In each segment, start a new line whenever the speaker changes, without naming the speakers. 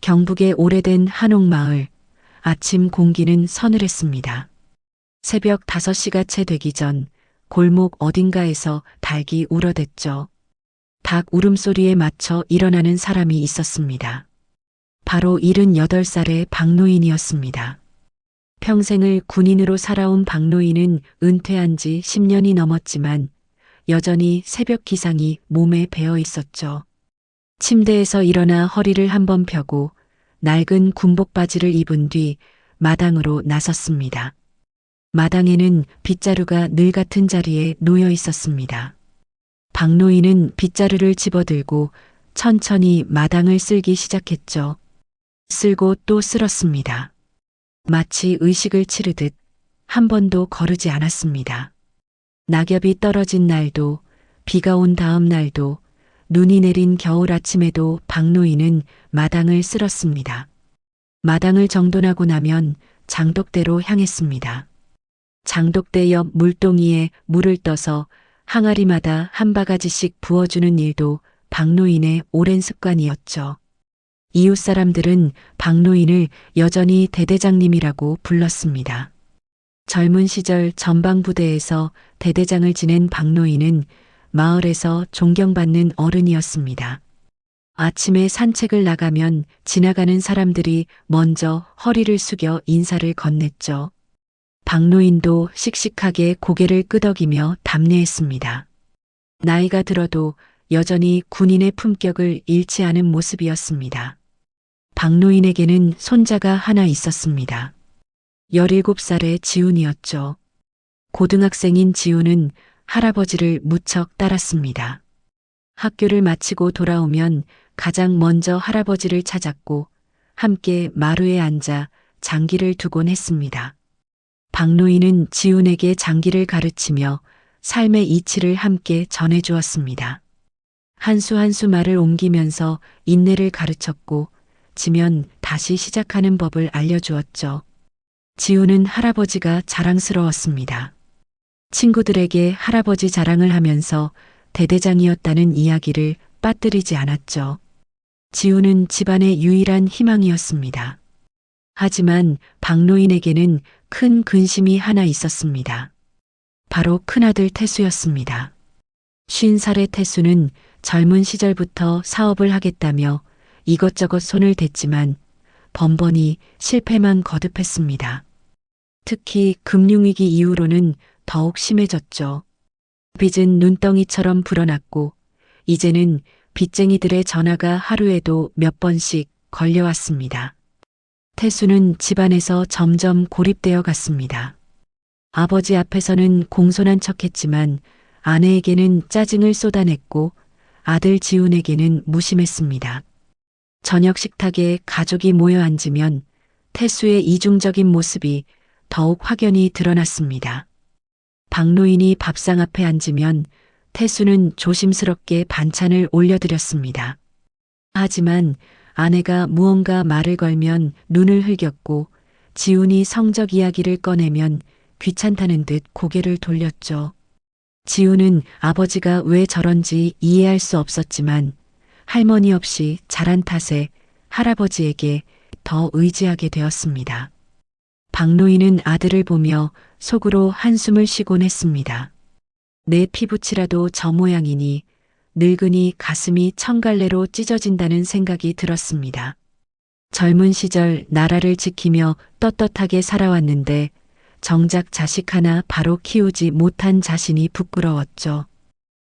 경북의 오래된 한옥마을. 아침 공기는 서늘했습니다. 새벽 5시가 채 되기 전 골목 어딘가에서 닭이 울어댔죠. 닭 울음소리에 맞춰 일어나는 사람이 있었습니다. 바로 78살의 박노인이었습니다. 평생을 군인으로 살아온 박노인은 은퇴한 지 10년이 넘었지만 여전히 새벽 기상이 몸에 배어 있었죠. 침대에서 일어나 허리를 한번 펴고 낡은 군복 바지를 입은 뒤 마당으로 나섰습니다. 마당에는 빗자루가 늘 같은 자리에 놓여 있었습니다. 박노인은 빗자루를 집어들고 천천히 마당을 쓸기 시작했죠. 쓸고 또 쓸었습니다. 마치 의식을 치르듯 한 번도 거르지 않았습니다. 낙엽이 떨어진 날도, 비가 온 다음 날도, 눈이 내린 겨울 아침에도 박노인은 마당을 쓸었습니다. 마당을 정돈하고 나면 장독대로 향했습니다. 장독대 옆 물동이에 물을 떠서 항아리마다 한 바가지씩 부어주는 일도 박노인의 오랜 습관이었죠. 이웃 사람들은 박노인을 여전히 대대장님이라고 불렀습니다. 젊은 시절 전방부대에서 대대장을 지낸 박노인은 마을에서 존경받는 어른이었습니다. 아침에 산책을 나가면 지나가는 사람들이 먼저 허리를 숙여 인사를 건넸죠. 박노인도 씩씩하게 고개를 끄덕이며 답례했습니다. 나이가 들어도 여전히 군인의 품격을 잃지 않은 모습이었습니다. 박노인에게는 손자가 하나 있었습니다. 17살의 지훈이었죠. 고등학생인 지훈은 할아버지를 무척 따랐습니다. 학교를 마치고 돌아오면 가장 먼저 할아버지를 찾았고 함께 마루에 앉아 장기를 두곤 했습니다. 박노인은 지훈에게 장기를 가르치며 삶의 이치를 함께 전해주었습니다. 한 수 한 수 말을 옮기면서 인내를 가르쳤고 지면 다시 시작하는 법을 알려주었죠. 지훈은 할아버지가 자랑스러웠습니다. 친구들에게 할아버지 자랑을 하면서 대대장이었다는 이야기를 빠뜨리지 않았죠. 지훈은 집안의 유일한 희망이었습니다. 하지만 박노인에게는 큰 근심이 하나 있었습니다. 바로 큰아들 태수였습니다. 50살의 태수는 젊은 시절부터 사업을 하겠다며 이것저것 손을 댔지만 번번이 실패만 거듭했습니다. 특히 금융위기 이후로는 더욱 심해졌죠. 빚은 눈덩이처럼 불어났고 이제는 빚쟁이들의 전화가 하루에도 몇 번씩 걸려왔습니다. 태수는 집안에서 점점 고립되어 갔습니다. 아버지 앞에서는 공손한 척했지만 아내에게는 짜증을 쏟아냈고 아들 지훈에게는 무심했습니다. 저녁 식탁에 가족이 모여 앉으면 태수의 이중적인 모습이 더욱 확연히 드러났습니다. 박노인이 밥상 앞에 앉으면 태수는 조심스럽게 반찬을 올려드렸습니다. 하지만 아내가 무언가 말을 걸면 눈을 흘겼고 지훈이 성적 이야기를 꺼내면 귀찮다는 듯 고개를 돌렸죠. 지훈은 아버지가 왜 저런지 이해할 수 없었지만 할머니 없이 자란 탓에 할아버지에게 더 의지하게 되었습니다. 박노인은 아들을 보며 속으로 한숨을 쉬곤 했습니다. 내 피부치라도 저 모양이니 늙으니 가슴이 천갈래로 찢어진다는 생각이 들었습니다. 젊은 시절 나라를 지키며 떳떳하게 살아왔는데 정작 자식 하나 바로 키우지 못한 자신이 부끄러웠죠.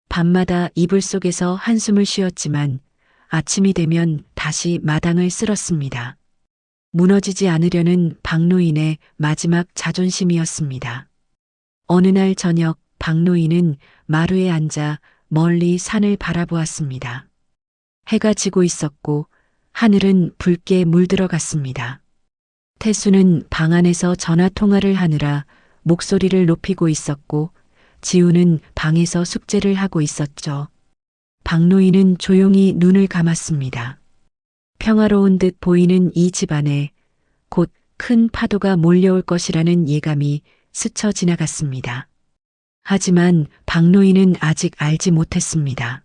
밤마다 이불 속에서 한숨을 쉬었지만 아침이 되면 다시 마당을 쓸었습니다. 무너지지 않으려는 박노인의 마지막 자존심이었습니다. 어느 날 저녁 박노인은 마루에 앉아 멀리 산을 바라보았습니다. 해가 지고 있었고 하늘은 붉게 물들어갔습니다. 태수는 방 안에서 전화 통화를 하느라 목소리를 높이고 있었고 지훈은 방에서 숙제를 하고 있었죠. 박노인은 조용히 눈을 감았습니다. 평화로운 듯 보이는 이 집안에 곧 큰 파도가 몰려올 것이라는 예감이 스쳐 지나갔습니다. 하지만 박노인은 아직 알지 못했습니다.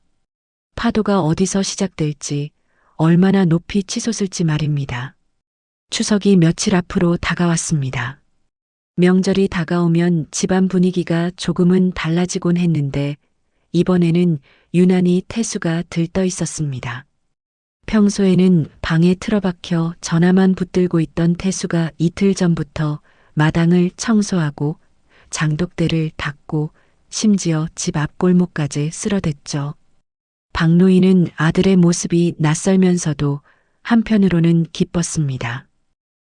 파도가 어디서 시작될지, 얼마나 높이 치솟을지 말입니다. 추석이 며칠 앞으로 다가왔습니다. 명절이 다가오면 집안 분위기가 조금은 달라지곤 했는데 이번에는 유난히 태수가 들떠 있었습니다. 평소에는 방에 틀어박혀 전화만 붙들고 있던 태수가 이틀 전부터 마당을 청소하고 장독대를 닦고 심지어 집 앞골목까지 쓸어댔죠. 박노인은 아들의 모습이 낯설면서도 한편으로는 기뻤습니다.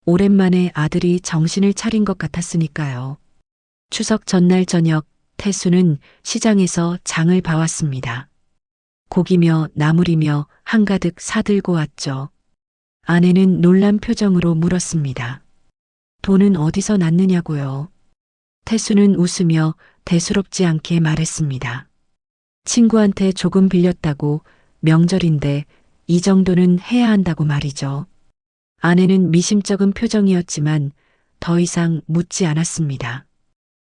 오랜만에 아들이 정신을 차린 것 같았으니까요. 추석 전날 저녁 태수는 시장에서 장을 봐왔습니다. 고기며 나물이며 한가득 사들고 왔죠. 아내는 놀란 표정으로 물었습니다. 돈은 어디서 났느냐고요? 태수는 웃으며 대수롭지 않게 말했습니다. 친구한테 조금 빌렸다고 명절인데 이 정도는 해야 한다고 말이죠. 아내는 미심쩍은 표정이었지만 더 이상 묻지 않았습니다.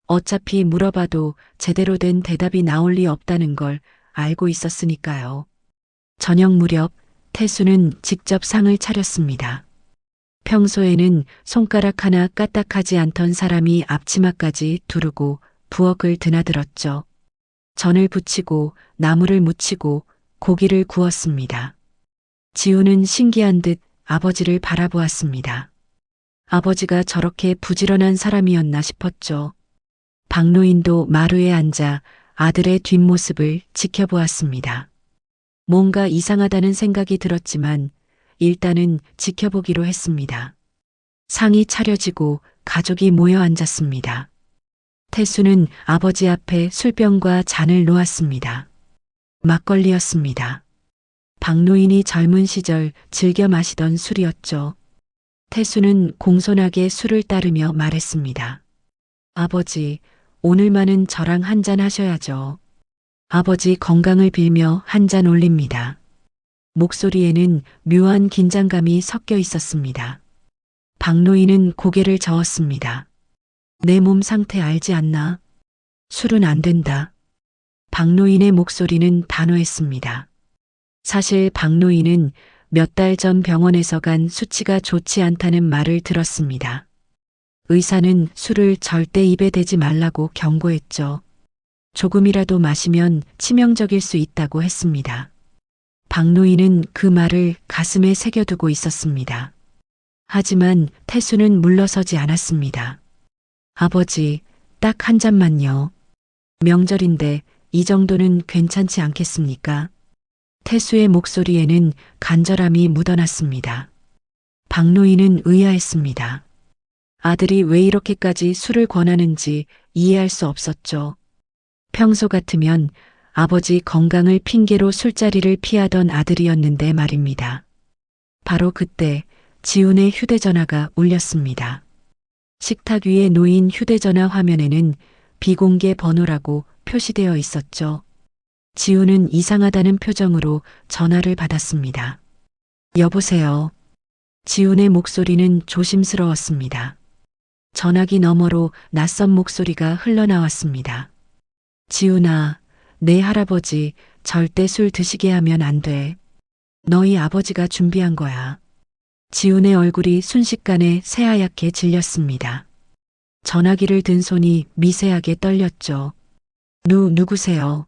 어차피 물어봐도 제대로 된 대답이 나올 리 없다는 걸 알고 있었으니까요. 저녁 무렵 태수는 직접 상을 차렸습니다. 평소에는 손가락 하나 까딱하지 않던 사람이 앞치마까지 두르고 부엌을 드나들었죠. 전을 부치고 나물을 무치고 고기를 구웠습니다. 지우는 신기한 듯 아버지를 바라보았습니다. 아버지가 저렇게 부지런한 사람이었나 싶었죠. 박노인도 마루에 앉아 아들의 뒷모습을 지켜보았습니다. 뭔가 이상하다는 생각이 들었지만 일단은 지켜보기로 했습니다. 상이 차려지고 가족이 모여 앉았습니다. 태수는 아버지 앞에 술병과 잔을 놓았습니다. 막걸리였습니다. 박노인이 젊은 시절 즐겨 마시던 술이었죠. 태수는 공손하게 술을 따르며 말했습니다. 아버지, 오늘만은 저랑 한잔 하셔야죠. 아버지 건강을 빌며 한잔 올립니다. 목소리에는 묘한 긴장감이 섞여 있었습니다. 박노인은 고개를 저었습니다. 내 몸 상태 알지 않나? 술은 안 된다. 박노인의 목소리는 단호했습니다. 사실 박노인은 몇 달 전 병원에서 간 수치가 좋지 않다는 말을 들었습니다. 의사는 술을 절대 입에 대지 말라고 경고했죠. 조금이라도 마시면 치명적일 수 있다고 했습니다. 박노인은 그 말을 가슴에 새겨두고 있었습니다. 하지만 태수는 물러서지 않았습니다. 아버지, 딱 한 잔만요. 명절인데 이 정도는 괜찮지 않겠습니까? 태수의 목소리에는 간절함이 묻어났습니다. 박노인은 의아했습니다. 아들이 왜 이렇게까지 술을 권하는지 이해할 수 없었죠. 평소 같으면 아버지 건강을 핑계로 술자리를 피하던 아들이었는데 말입니다. 바로 그때 지훈의 휴대전화가 울렸습니다. 식탁 위에 놓인 휴대전화 화면에는 비공개 번호라고 표시되어 있었죠. 지훈은 이상하다는 표정으로 전화를 받았습니다. 여보세요. 지훈의 목소리는 조심스러웠습니다. 전화기 너머로 낯선 목소리가 흘러나왔습니다. 지훈아, 내 할아버지 절대 술 드시게 하면 안 돼. 너희 아버지가 준비한 거야. 지훈의 얼굴이 순식간에 새하얗게 질렸습니다. 전화기를 든 손이 미세하게 떨렸죠. 누구세요?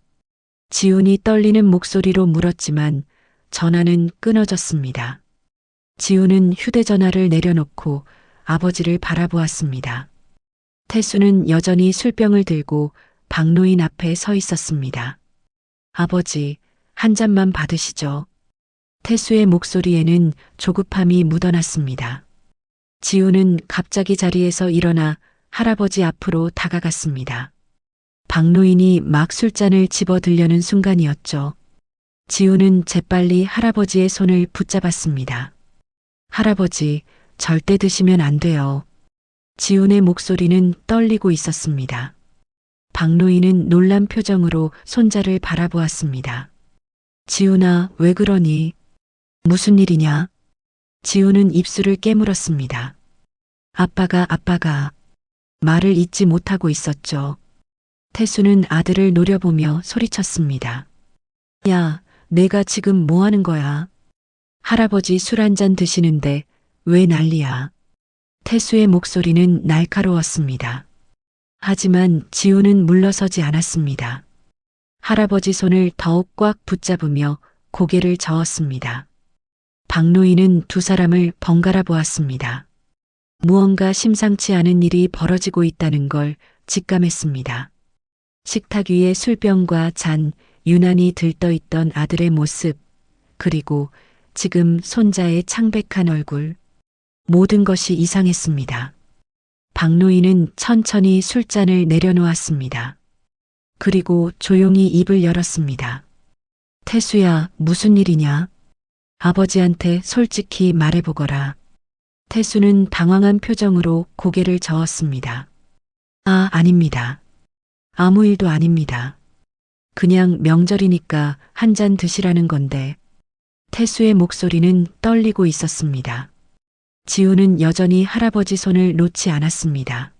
지훈이 떨리는 목소리로 물었지만 전화는 끊어졌습니다. 지훈은 휴대전화를 내려놓고 아버지를 바라보았습니다. 태수는 여전히 술병을 들고 박노인 앞에 서 있었습니다. 아버지, 한 잔만 받으시죠. 태수의 목소리에는 조급함이 묻어났습니다. 지훈은 갑자기 자리에서 일어나 할아버지 앞으로 다가갔습니다. 박노인이 막 술잔을 집어들려는 순간이었죠. 지훈은 재빨리 할아버지의 손을 붙잡았습니다. 할아버지, 절대 드시면 안 돼요. 지훈의 목소리는 떨리고 있었습니다. 박노인은 놀란 표정으로 손자를 바라보았습니다. 지훈아, 왜 그러니? 무슨 일이냐? 지훈은 입술을 깨물었습니다. 아빠가 말을 잇지 못하고 있었죠. 태수는 아들을 노려보며 소리쳤습니다. 야, 내가 지금 뭐 하는 거야? 할아버지 술 한 잔 드시는데 왜 난리야? 태수의 목소리는 날카로웠습니다. 하지만 지우는 물러서지 않았습니다. 할아버지 손을 더욱 꽉 붙잡으며 고개를 저었습니다. 박노인은 두 사람을 번갈아 보았습니다. 무언가 심상치 않은 일이 벌어지고 있다는 걸 직감했습니다. 식탁 위에 술병과 잔, 유난히 들떠있던 아들의 모습, 그리고 지금 손자의 창백한 얼굴, 모든 것이 이상했습니다. 박노인은 천천히 술잔을 내려놓았습니다. 그리고 조용히 입을 열었습니다. 태수야, 무슨 일이냐? 아버지한테 솔직히 말해보거라. 태수는 당황한 표정으로 고개를 저었습니다. 아, 아닙니다. 아무 일도 아닙니다. 그냥 명절이니까 한 잔 드시라는 건데. 태수의 목소리는 떨리고 있었습니다. 지우는 여전히 할아버지 손을 놓지 않았습니다.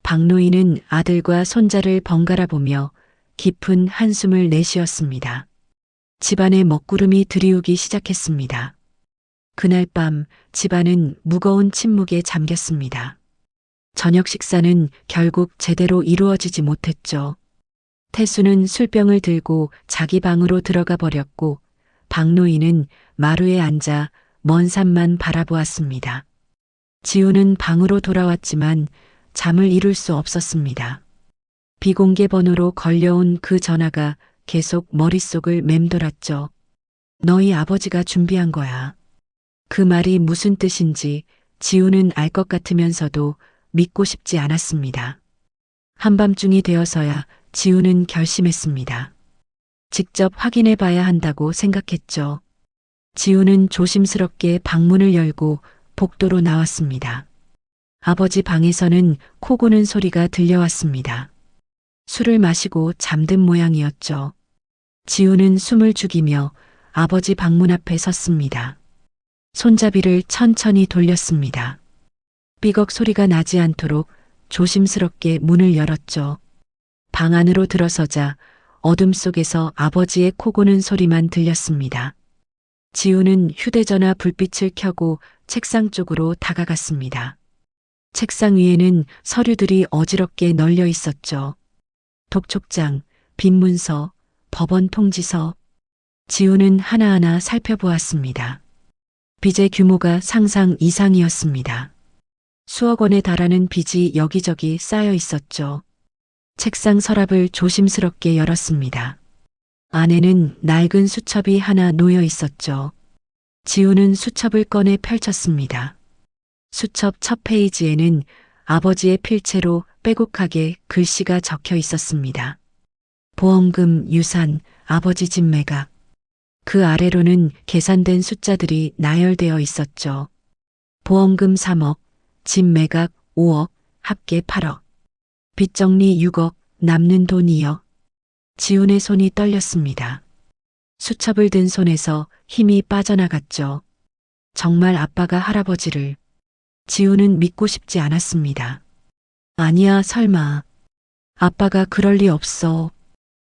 박노인은 아들과 손자를 번갈아 보며 깊은 한숨을 내쉬었습니다. 집안의 먹구름이 드리우기 시작했습니다. 그날 밤 집안은 무거운 침묵에 잠겼습니다. 저녁 식사는 결국 제대로 이루어지지 못했죠. 태수는 술병을 들고 자기 방으로 들어가 버렸고 박노인은 마루에 앉아 먼 산만 바라보았습니다. 지우는 방으로 돌아왔지만 잠을 이룰 수 없었습니다. 비공개 번호로 걸려온 그 전화가 계속 머릿속을 맴돌았죠. 너희 아버지가 준비한 거야. 그 말이 무슨 뜻인지 지우는 알 것 같으면서도 믿고 싶지 않았습니다. 한밤중이 되어서야 지우는 결심했습니다. 직접 확인해 봐야 한다고 생각했죠. 지우는 조심스럽게 방문을 열고 복도로 나왔습니다. 아버지 방에서는 코 고는 소리가 들려왔습니다. 술을 마시고 잠든 모양이었죠. 지우는 숨을 죽이며 아버지 방문 앞에 섰습니다. 손잡이를 천천히 돌렸습니다. 삐걱 소리가 나지 않도록 조심스럽게 문을 열었죠. 방 안으로 들어서자 어둠 속에서 아버지의 코 고는 소리만 들렸습니다. 지우는 휴대전화 불빛을 켜고 책상 쪽으로 다가갔습니다. 책상 위에는 서류들이 어지럽게 널려 있었죠. 독촉장, 빈문서, 법원 통지서. 지우는 하나하나 살펴보았습니다. 빚의 규모가 상상 이상이었습니다. 수억 원에 달하는 빚이 여기저기 쌓여 있었죠. 책상 서랍을 조심스럽게 열었습니다. 안에는 낡은 수첩이 하나 놓여 있었죠. 지우는 수첩을 꺼내 펼쳤습니다. 수첩 첫 페이지에는 아버지의 필체로 빼곡하게 글씨가 적혀 있었습니다. 보험금, 유산, 아버지 집 매각. 그 아래로는 계산된 숫자들이 나열되어 있었죠. 보험금 3억, 집 매각 5억, 합계 8억. 빚 정리 6억, 남는 돈 2억. 지훈의 손이 떨렸습니다. 수첩을 든 손에서 힘이 빠져나갔죠. 정말 아빠가 할아버지를. 지훈은 믿고 싶지 않았습니다. 아니야, 설마. 아빠가 그럴 리 없어.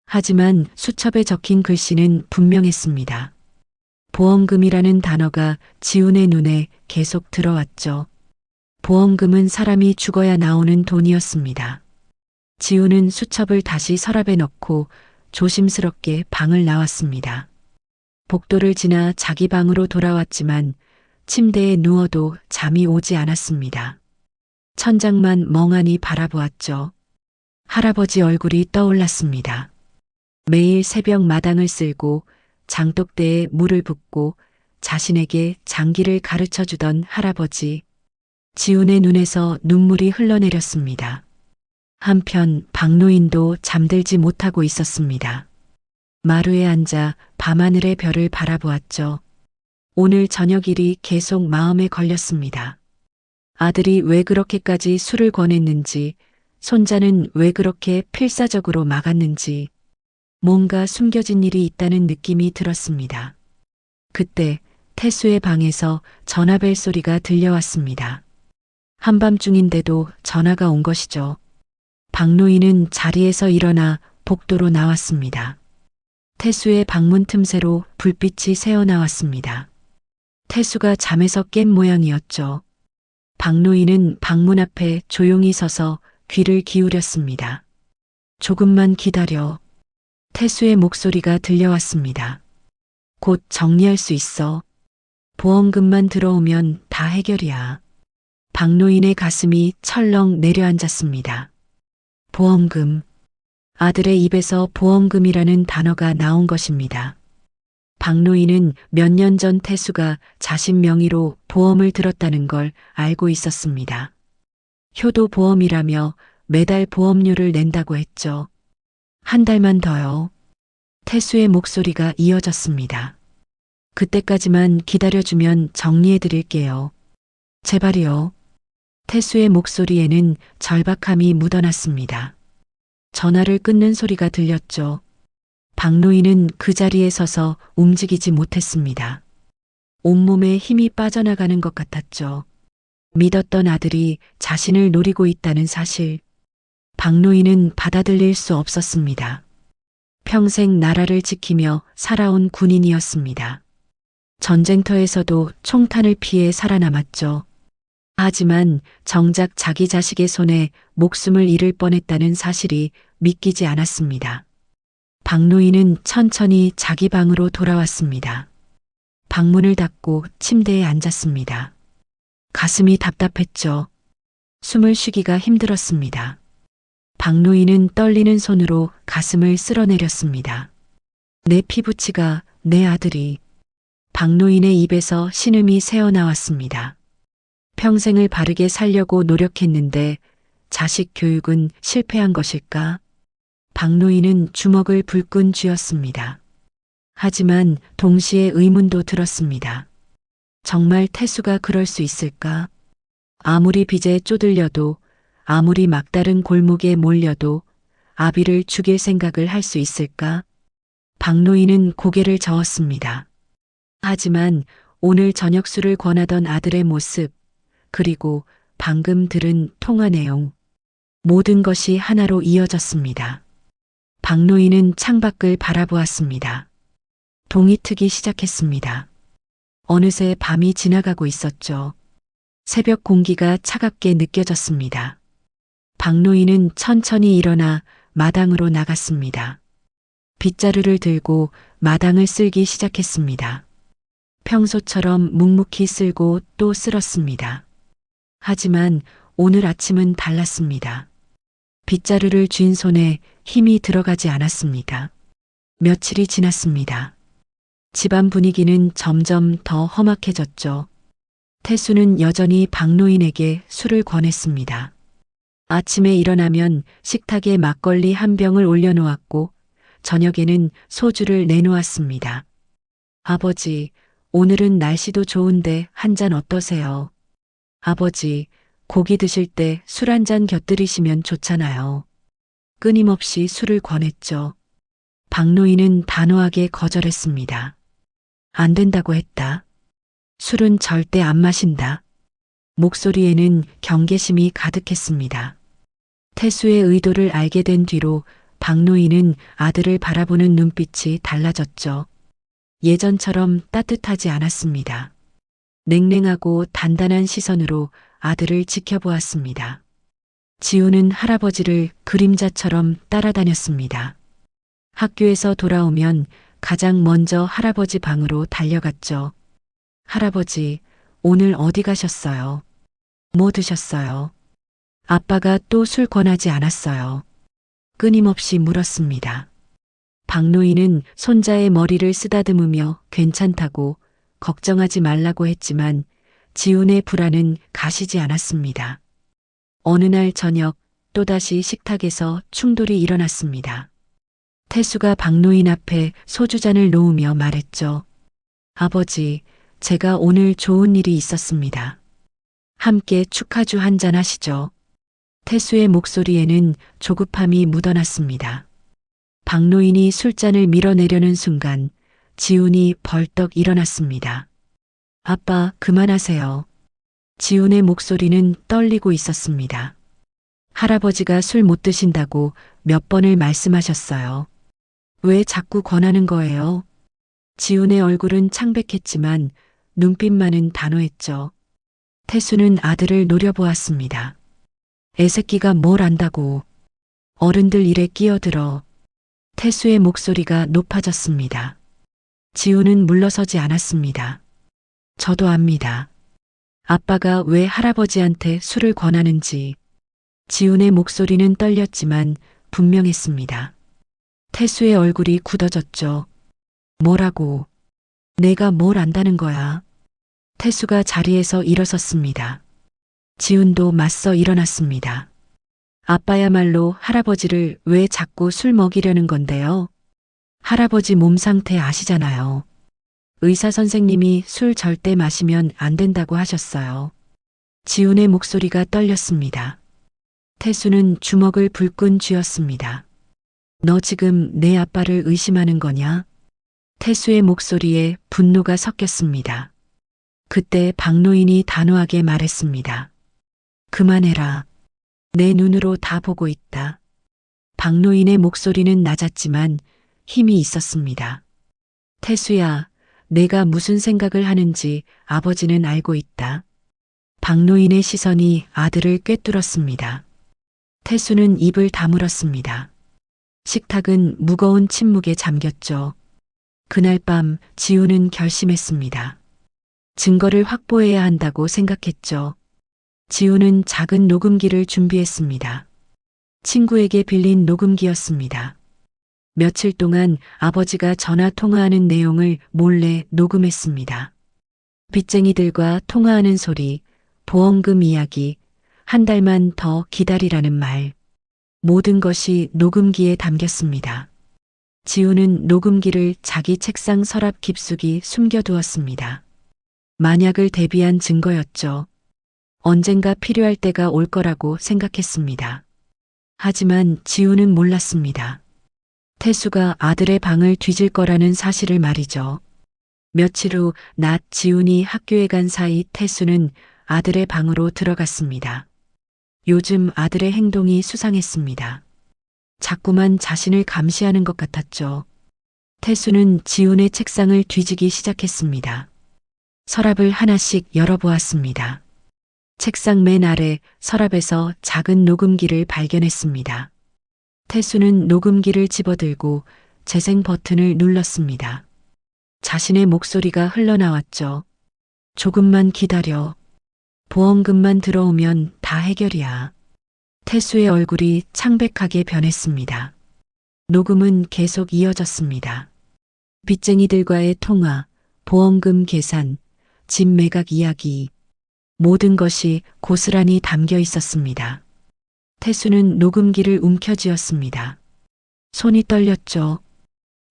하지만 수첩에 적힌 글씨는 분명했습니다. 보험금이라는 단어가 지훈의 눈에 계속 들어왔죠. 보험금은 사람이 죽어야 나오는 돈이었습니다. 지훈은 수첩을 다시 서랍에 넣고 조심스럽게 방을 나왔습니다. 복도를 지나 자기 방으로 돌아왔지만 침대에 누워도 잠이 오지 않았습니다. 천장만 멍하니 바라보았죠. 할아버지 얼굴이 떠올랐습니다. 매일 새벽 마당을 쓸고 장독대에 물을 붓고 자신에게 장기를 가르쳐 주던 할아버지. 지훈의 눈에서 눈물이 흘러내렸습니다. 한편 박노인도 잠들지 못하고 있었습니다. 마루에 앉아 밤하늘의 별을 바라보았죠. 오늘 저녁 일이 계속 마음에 걸렸습니다. 아들이 왜 그렇게까지 술을 권했는지, 손자는 왜 그렇게 필사적으로 막았는지, 뭔가 숨겨진 일이 있다는 느낌이 들었습니다. 그때 태수의 방에서 전화벨 소리가 들려왔습니다. 한밤중인데도 전화가 온 것이죠. 박노인은 자리에서 일어나 복도로 나왔습니다. 태수의 방문 틈새로 불빛이 새어나왔습니다. 태수가 잠에서 깬 모양이었죠. 박노인은 방문 앞에 조용히 서서 귀를 기울였습니다. 조금만 기다려. 태수의 목소리가 들려왔습니다. 곧 정리할 수 있어. 보험금만 들어오면 다 해결이야. 박노인의 가슴이 철렁 내려앉았습니다. 보험금. 아들의 입에서 보험금이라는 단어가 나온 것입니다. 박노인은 몇 년 전 태수가 자신 명의로 보험을 들었다는 걸 알고 있었습니다. 효도보험이라며 매달 보험료를 낸다고 했죠. 한 달만 더요. 태수의 목소리가 이어졌습니다. 그때까지만 기다려주면 정리해드릴게요. 제발이요. 태수의 목소리에는 절박함이 묻어났습니다. 전화를 끊는 소리가 들렸죠. 박노인은 그 자리에 서서 움직이지 못했습니다. 온몸에 힘이 빠져나가는 것 같았죠. 믿었던 아들이 자신을 노리고 있다는 사실. 박노인은 받아들일 수 없었습니다. 평생 나라를 지키며 살아온 군인이었습니다. 전쟁터에서도 총탄을 피해 살아남았죠. 하지만 정작 자기 자식의 손에 목숨을 잃을 뻔했다는 사실이 믿기지 않았습니다. 박노인은 천천히 자기 방으로 돌아왔습니다. 방문을 닫고 침대에 앉았습니다. 가슴이 답답했죠. 숨을 쉬기가 힘들었습니다. 박노인은 떨리는 손으로 가슴을 쓸어내렸습니다. 내 피부치가, 내 아들이. 박노인의 입에서 신음이 새어나왔습니다. 평생을 바르게 살려고 노력했는데 자식 교육은 실패한 것일까? 박노인은 주먹을 불끈 쥐었습니다. 하지만 동시에 의문도 들었습니다. 정말 태수가 그럴 수 있을까? 아무리 빚에 쪼들려도, 아무리 막다른 골목에 몰려도 아비를 죽일 생각을 할 수 있을까? 박노인은 고개를 저었습니다. 하지만 오늘 저녁 술을 권하던 아들의 모습, 그리고 방금 들은 통화 내용, 모든 것이 하나로 이어졌습니다. 박노인은 창밖을 바라보았습니다. 동이 트기 시작했습니다. 어느새 밤이 지나가고 있었죠. 새벽 공기가 차갑게 느껴졌습니다. 박노인은 천천히 일어나 마당으로 나갔습니다. 빗자루를 들고 마당을 쓸기 시작했습니다. 평소처럼 묵묵히 쓸고 또 쓸었습니다. 하지만 오늘 아침은 달랐습니다. 빗자루를 쥔 손에 힘이 들어가지 않았습니다. 며칠이 지났습니다. 집안 분위기는 점점 더 험악해졌죠. 태수는 여전히 박노인에게 술을 권했습니다. 아침에 일어나면 식탁에 막걸리 한 병을 올려놓았고 저녁에는 소주를 내놓았습니다. 아버지, 오늘은 날씨도 좋은데 한 잔 어떠세요? 아버지, 고기 드실 때 술 한 잔 곁들이시면 좋잖아요. 끊임없이 술을 권했죠. 박노인은 단호하게 거절했습니다. 안 된다고 했다. 술은 절대 안 마신다. 목소리에는 경계심이 가득했습니다. 태수의 의도를 알게 된 뒤로 박노인은 아들을 바라보는 눈빛이 달라졌죠. 예전처럼 따뜻하지 않았습니다. 냉랭하고 단단한 시선으로 아들을 지켜보았습니다. 지우는 할아버지를 그림자처럼 따라다녔습니다. 학교에서 돌아오면 가장 먼저 할아버지 방으로 달려갔죠. 할아버지, 오늘 어디 가셨어요? 뭐 드셨어요? 아빠가 또 술 권하지 않았어요. 끊임없이 물었습니다. 박노인은 손자의 머리를 쓰다듬으며 괜찮다고 걱정하지 말라고 했지만 지훈의 불안은 가시지 않았습니다. 어느 날 저녁 또다시 식탁에서 충돌이 일어났습니다. 태수가 박노인 앞에 소주잔을 놓으며 말했죠. 아버지, 제가 오늘 좋은 일이 있었습니다. 함께 축하주 한잔 하시죠. 태수의 목소리에는 조급함이 묻어났습니다. 박노인이 술잔을 밀어내려는 순간 지훈이 벌떡 일어났습니다. 아빠, 그만하세요. 지훈의 목소리는 떨리고 있었습니다. 할아버지가 술 못 드신다고 몇 번을 말씀하셨어요. 왜 자꾸 권하는 거예요? 지훈의 얼굴은 창백했지만 눈빛만은 단호했죠. 태수는 아들을 노려보았습니다. 애새끼가 뭘 안다고. 어른들 일에 끼어들어. 태수의 목소리가 높아졌습니다. 지우는 물러서지 않았습니다. 저도 압니다. 아빠가 왜 할아버지한테 술을 권하는지. 지훈의 목소리는 떨렸지만 분명했습니다. 태수의 얼굴이 굳어졌죠. 뭐라고? 내가 뭘 안다는 거야? 태수가 자리에서 일어섰습니다. 지훈도 맞서 일어났습니다. 아빠야말로 할아버지를 왜 자꾸 술 먹이려는 건데요? 할아버지 몸 상태 아시잖아요. 의사 선생님이 술 절대 마시면 안 된다고 하셨어요. 지훈의 목소리가 떨렸습니다. 태수는 주먹을 불끈 쥐었습니다. 너 지금 내 아빠를 의심하는 거냐? 태수의 목소리에 분노가 섞였습니다. 그때 박노인이 단호하게 말했습니다. 그만해라. 내 눈으로 다 보고 있다. 박노인의 목소리는 낮았지만 힘이 있었습니다. 태수야, 내가 무슨 생각을 하는지 아버지는 알고 있다. 박노인의 시선이 아들을 꿰뚫었습니다. 태수는 입을 다물었습니다. 식탁은 무거운 침묵에 잠겼죠. 그날 밤 지우는 결심했습니다. 증거를 확보해야 한다고 생각했죠. 지우는 작은 녹음기를 준비했습니다. 친구에게 빌린 녹음기였습니다. 며칠 동안 아버지가 전화 통화하는 내용을 몰래 녹음했습니다. 빚쟁이들과 통화하는 소리, 보험금 이야기, 한 달만 더 기다리라는 말. 모든 것이 녹음기에 담겼습니다. 지우는 녹음기를 자기 책상 서랍 깊숙이 숨겨두었습니다. 만약을 대비한 증거였죠. 언젠가 필요할 때가 올 거라고 생각했습니다. 하지만 지우는 몰랐습니다. 태수가 아들의 방을 뒤질 거라는 사실을 말이죠. 며칠 후 낮 지훈이 학교에 간 사이 태수는 아들의 방으로 들어갔습니다. 요즘 아들의 행동이 수상했습니다. 자꾸만 자신을 감시하는 것 같았죠. 태수는 지훈의 책상을 뒤지기 시작했습니다. 서랍을 하나씩 열어보았습니다. 책상 맨 아래 서랍에서 작은 녹음기를 발견했습니다. 태수는 녹음기를 집어들고 재생 버튼을 눌렀습니다. 자신의 목소리가 흘러나왔죠. 조금만 기다려. 보험금만 들어오면 다 해결이야. 태수의 얼굴이 창백하게 변했습니다. 녹음은 계속 이어졌습니다. 빚쟁이들과의 통화, 보험금 계산, 집 매각 이야기, 모든 것이 고스란히 담겨 있었습니다. 태수는 녹음기를 움켜쥐었습니다. 손이 떨렸죠.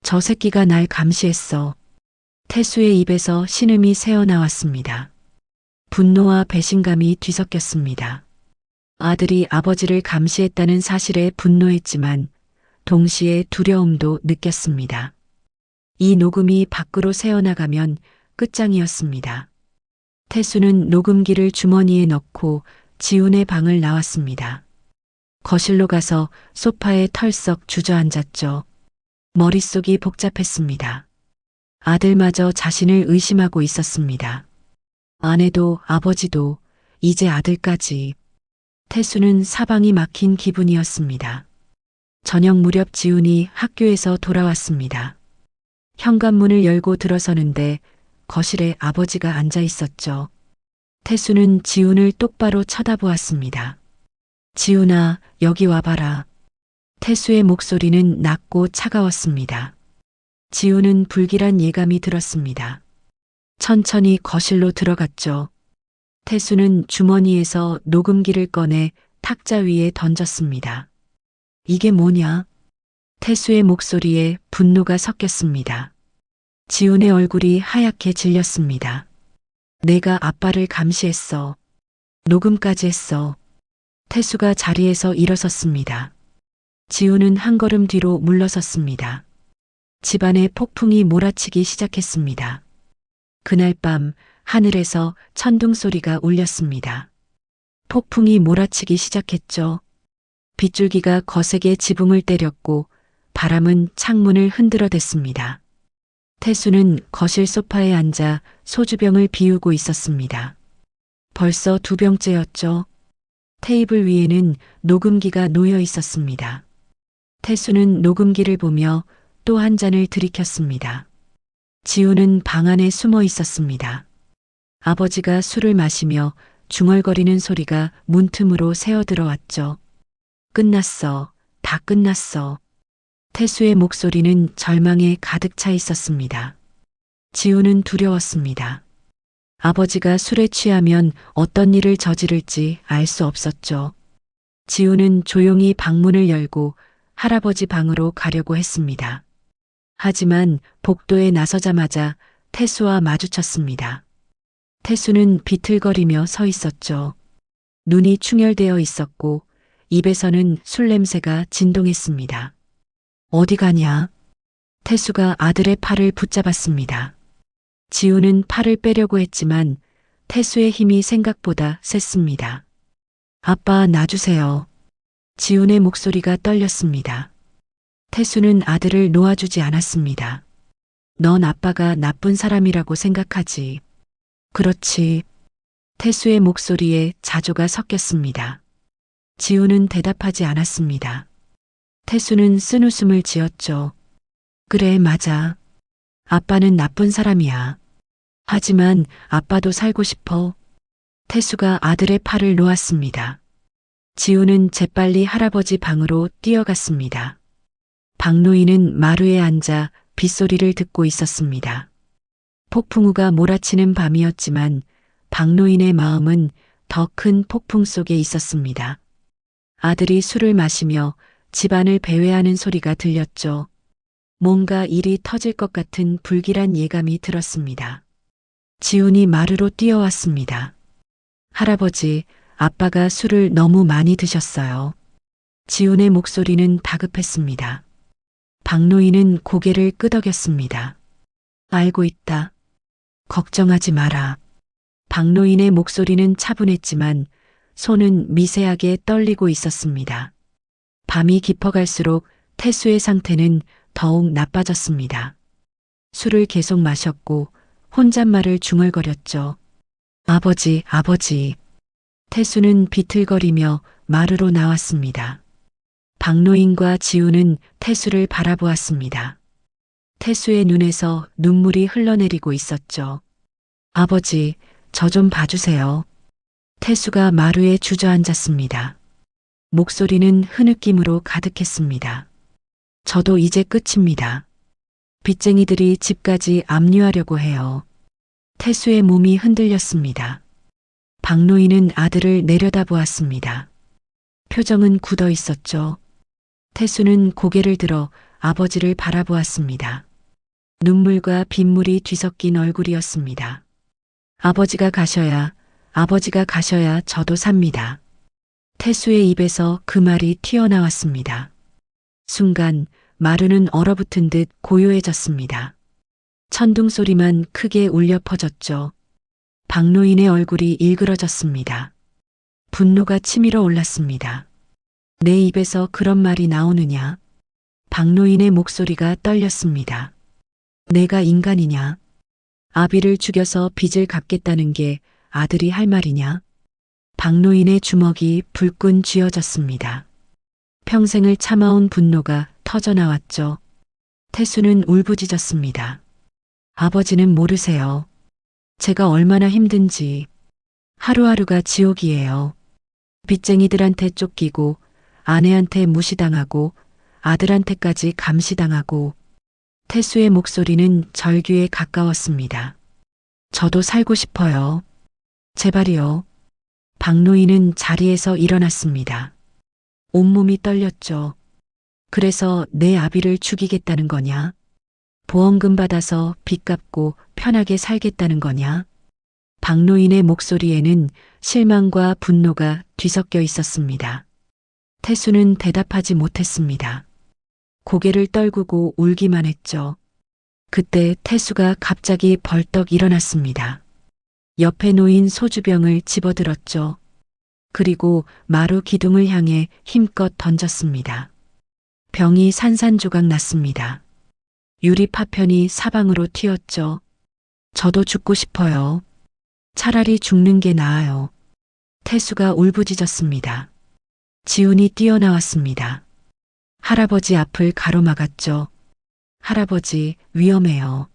저 새끼가 날 감시했어. 태수의 입에서 신음이 새어나왔습니다. 분노와 배신감이 뒤섞였습니다. 아들이 아버지를 감시했다는 사실에 분노했지만 동시에 두려움도 느꼈습니다. 이 녹음이 밖으로 새어나가면 끝장이었습니다. 태수는 녹음기를 주머니에 넣고 지훈의 방을 나왔습니다. 거실로 가서 소파에 털썩 주저앉았죠. 머릿속이 복잡했습니다. 아들마저 자신을 의심하고 있었습니다. 아내도 아버지도 이제 아들까지. 태수는 사방이 막힌 기분이었습니다. 저녁 무렵 지훈이 학교에서 돌아왔습니다. 현관문을 열고 들어서는데 거실에 아버지가 앉아 있었죠. 태수는 지훈을 똑바로 쳐다보았습니다. 지훈아, 여기 와봐라. 태수의 목소리는 낮고 차가웠습니다. 지훈은 불길한 예감이 들었습니다. 천천히 거실로 들어갔죠. 태수는 주머니에서 녹음기를 꺼내 탁자 위에 던졌습니다. 이게 뭐냐? 태수의 목소리에 분노가 섞였습니다. 지훈의 얼굴이 하얗게 질렸습니다. 내가 아빠를 감시했어. 녹음까지 했어. 태수가 자리에서 일어섰습니다. 지훈은 한 걸음 뒤로 물러섰습니다. 집안에 폭풍이 몰아치기 시작했습니다. 그날 밤 하늘에서 천둥 소리가 울렸습니다. 폭풍이 몰아치기 시작했죠. 빗줄기가 거세게 지붕을 때렸고 바람은 창문을 흔들어댔습니다. 태수는 거실 소파에 앉아 소주병을 비우고 있었습니다. 벌써 2병째였죠. 테이블 위에는 녹음기가 놓여 있었습니다. 태수는 녹음기를 보며 또 한 잔을 들이켰습니다. 지우는 방 안에 숨어 있었습니다. 아버지가 술을 마시며 중얼거리는 소리가 문틈으로 새어들어왔죠. 끝났어. 다 끝났어. 태수의 목소리는 절망에 가득 차 있었습니다. 지우는 두려웠습니다. 아버지가 술에 취하면 어떤 일을 저지를지 알 수 없었죠. 지우는 조용히 방문을 열고 할아버지 방으로 가려고 했습니다. 하지만 복도에 나서자마자 태수와 마주쳤습니다. 태수는 비틀거리며 서 있었죠. 눈이 충혈되어 있었고 입에서는 술 냄새가 진동했습니다. 어디 가냐? 태수가 아들의 팔을 붙잡았습니다. 지우는 팔을 빼려고 했지만 태수의 힘이 생각보다 셌습니다. 아빠 놔주세요. 지훈의 목소리가 떨렸습니다. 태수는 아들을 놓아주지 않았습니다. 넌 아빠가 나쁜 사람이라고 생각하지. 그렇지. 태수의 목소리에 자조가 섞였습니다. 지훈은 대답하지 않았습니다. 태수는 쓴웃음을 지었죠. 그래, 맞아. 아빠는 나쁜 사람이야. 하지만 아빠도 살고 싶어. 태수가 아들의 팔을 놓았습니다. 지우는 재빨리 할아버지 방으로 뛰어갔습니다. 박노인은 마루에 앉아 빗소리를 듣고 있었습니다. 폭풍우가 몰아치는 밤이었지만 박노인의 마음은 더 큰 폭풍 속에 있었습니다. 아들이 술을 마시며 집안을 배회하는 소리가 들렸죠. 뭔가 일이 터질 것 같은 불길한 예감이 들었습니다. 지훈이 마루로 뛰어왔습니다. 할아버지, 아빠가 술을 너무 많이 드셨어요. 지훈의 목소리는 다급했습니다. 박노인은 고개를 끄덕였습니다. 알고 있다. 걱정하지 마라. 박노인의 목소리는 차분했지만 손은 미세하게 떨리고 있었습니다. 밤이 깊어갈수록 태수의 상태는 더욱 나빠졌습니다. 술을 계속 마셨고 혼잣말을 중얼거렸죠. 아버지, 아버지. 태수는 비틀거리며 마루로 나왔습니다. 박노인과 지우는 태수를 바라보았습니다. 태수의 눈에서 눈물이 흘러내리고 있었죠. 아버지, 저 좀 봐주세요. 태수가 마루에 주저앉았습니다. 목소리는 흐느낌으로 가득했습니다. 저도 이제 끝입니다. 빚쟁이들이 집까지 압류하려고 해요. 태수의 몸이 흔들렸습니다. 박노인은 아들을 내려다보았습니다. 표정은 굳어 있었죠. 태수는 고개를 들어 아버지를 바라보았습니다. 눈물과 빗물이 뒤섞인 얼굴이었습니다. 아버지가 가셔야 저도 삽니다. 태수의 입에서 그 말이 튀어나왔습니다. 순간 마루는 얼어붙은 듯 고요해졌습니다. 천둥 소리만 크게 울려 퍼졌죠. 박노인의 얼굴이 일그러졌습니다. 분노가 치밀어 올랐습니다. 내 입에서 그런 말이 나오느냐? 박노인의 목소리가 떨렸습니다. 내가 인간이냐? 아비를 죽여서 빚을 갚겠다는 게 아들이 할 말이냐? 박노인의 주먹이 불끈 쥐어졌습니다. 평생을 참아온 분노가 터져나왔죠. 태수는 울부짖었습니다. 아버지는 모르세요. 제가 얼마나 힘든지. 하루하루가 지옥이에요. 빚쟁이들한테 쫓기고 아내한테 무시당하고 아들한테까지 감시당하고. 태수의 목소리는 절규에 가까웠습니다. 저도 살고 싶어요. 제발이요. 박노인은 자리에서 일어났습니다. 온몸이 떨렸죠. 그래서 내 아비를 죽이겠다는 거냐? 보험금 받아서 빚 갚고 편하게 살겠다는 거냐? 박노인의 목소리에는 실망과 분노가 뒤섞여 있었습니다. 태수는 대답하지 못했습니다. 고개를 떨구고 울기만 했죠. 그때 태수가 갑자기 벌떡 일어났습니다. 옆에 놓인 소주병을 집어들었죠. 그리고 마루 기둥을 향해 힘껏 던졌습니다. 병이 산산조각 났습니다. 유리 파편이 사방으로 튀었죠. 저도 죽고 싶어요. 차라리 죽는 게 나아요. 태수가 울부짖었습니다. 지훈이 뛰어나왔습니다. 할아버지 앞을 가로막았죠. 할아버지, 위험해요.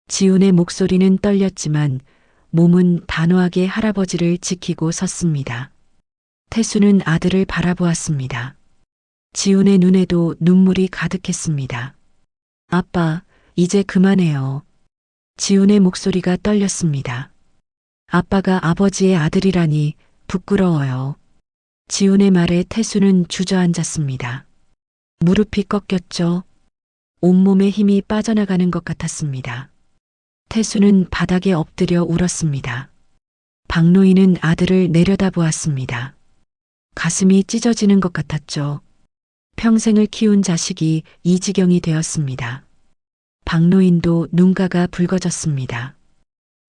지훈의 목소리는 떨렸지만 몸은 단호하게 할아버지를 지키고 섰습니다. 태수는 아들을 바라보았습니다. 지훈의 눈에도 눈물이 가득했습니다. 아빠, 이제 그만해요. 지훈의 목소리가 떨렸습니다. 아빠가 아버지의 아들이라니 부끄러워요. 지훈의 말에 태수는 주저앉았습니다. 무릎이 꺾였죠. 온몸에 힘이 빠져나가는 것 같았습니다. 태수는 바닥에 엎드려 울었습니다. 박노인은 아들을 내려다보았습니다. 가슴이 찢어지는 것 같았죠. 평생을 키운 자식이 이 지경이 되었습니다. 박노인도 눈가가 붉어졌습니다.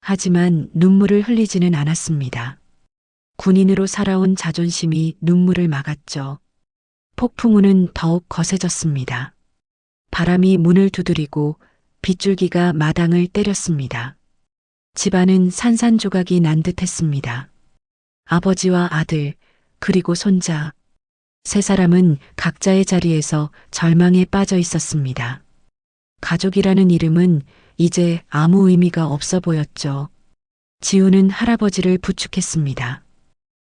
하지만 눈물을 흘리지는 않았습니다. 군인으로 살아온 자존심이 눈물을 막았죠. 폭풍우는 더욱 거세졌습니다. 바람이 문을 두드리고 빗줄기가 마당을 때렸습니다. 집안은 산산조각이 난 듯했습니다. 아버지와 아들, 그리고 손자. 세 사람은 각자의 자리에서 절망에 빠져 있었습니다. 가족이라는 이름은 이제 아무 의미가 없어 보였죠. 지훈은 할아버지를 부축했습니다.